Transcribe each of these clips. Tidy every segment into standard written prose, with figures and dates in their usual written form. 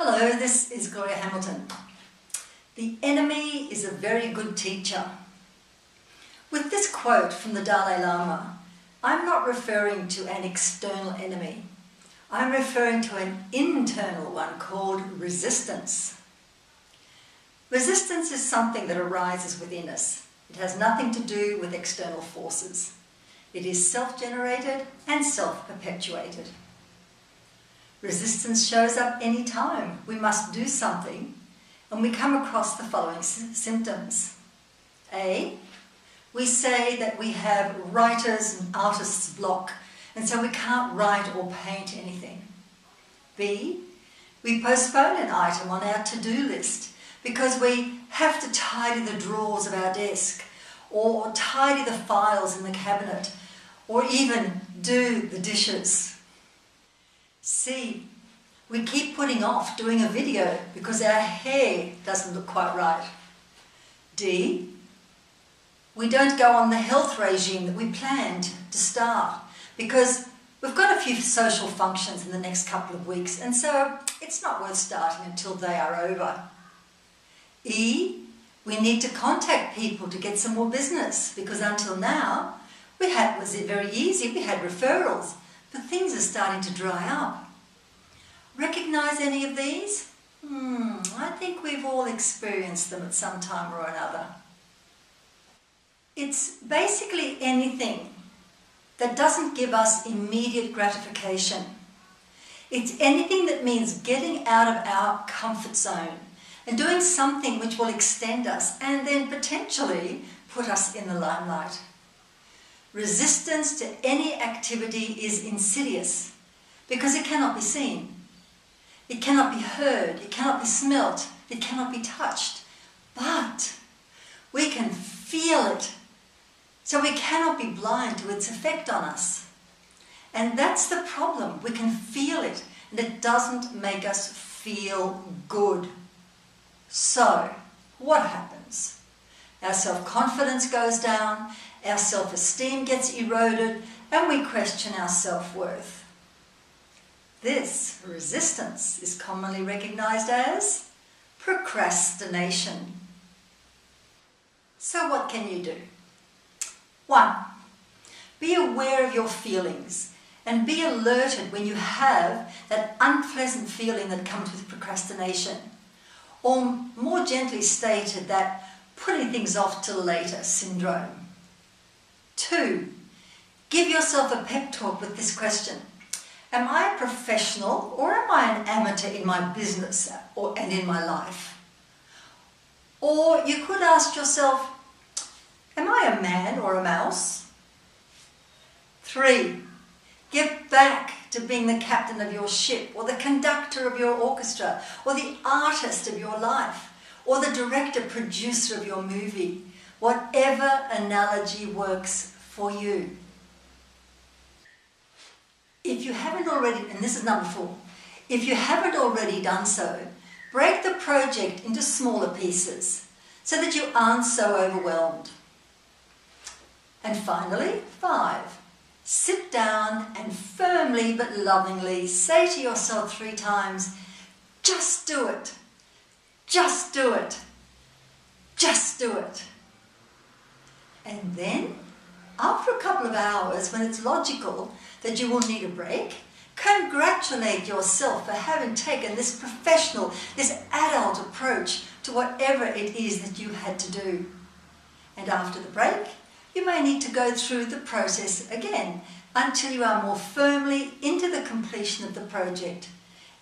Hello, this is Gloria Hamilton. The enemy is a very good teacher. With this quote from the Dalai Lama, I'm not referring to an external enemy. I'm referring to an internal one called resistance. Resistance is something that arises within us. It has nothing to do with external forces. It is self-generated and self-perpetuated. Resistance shows up any time we must do something and we come across the following symptoms. A, we say that we have writer's and artist's block and so we can't write or paint anything. B, we postpone an item on our to-do list because we have to tidy the drawers of our desk or tidy the files in the cabinet or even do the dishes. C, we keep putting off doing a video because our hair doesn't look quite right. D, we don't go on the health regime that we planned to start because we've got a few social functions in the next couple of weeks and so it's not worth starting until they are over. E, we need to contact people to get some more business because until now was it very easy, we had referrals. But things are starting to dry up. Recognise any of these? I think we've all experienced them at some time or another. It's basically anything that doesn't give us immediate gratification. It's anything that means getting out of our comfort zone and doing something which will extend us and then potentially put us in the limelight. Resistance to any activity is insidious because it cannot be seen. It cannot be heard, it cannot be smelt, it cannot be touched. But we can feel it, so we cannot be blind to its effect on us. And that's the problem. We can feel it, and it doesn't make us feel good. So, what happens? Our self-confidence goes down, our self-esteem gets eroded, and we question our self-worth. This resistance is commonly recognised as procrastination. So what can you do? 1. Be aware of your feelings and be alerted when you have that unpleasant feeling that comes with procrastination. Or more gently stated, that putting things off till later syndrome. 2. Give yourself a pep talk with this question. Am I a professional or am I an amateur in my business and in my life? Or you could ask yourself, am I a man or a mouse? 3. Get back to being the captain of your ship or the conductor of your orchestra or the artist of your life or the director-producer of your movie. Whatever analogy works for you. If you haven't already, and this is number 4, if you haven't already done so, break the project into smaller pieces so that you aren't so overwhelmed. And finally, 5, sit down and firmly but lovingly say to yourself 3 times, just do it, just do it, just do it. And then, after a couple of hours, when it's logical that you will need a break, congratulate yourself for having taken this professional, this adult approach to whatever it is that you had to do. And after the break, you may need to go through the process again until you are more firmly into the completion of the project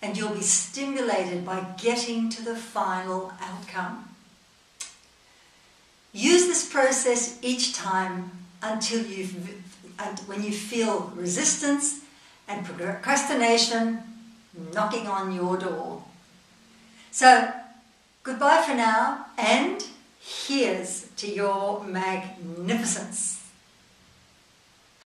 and you'll be stimulated by getting to the final outcome. Use this process each time until when you feel resistance and procrastination knocking on your door. So, goodbye for now, and here's to your magnificence.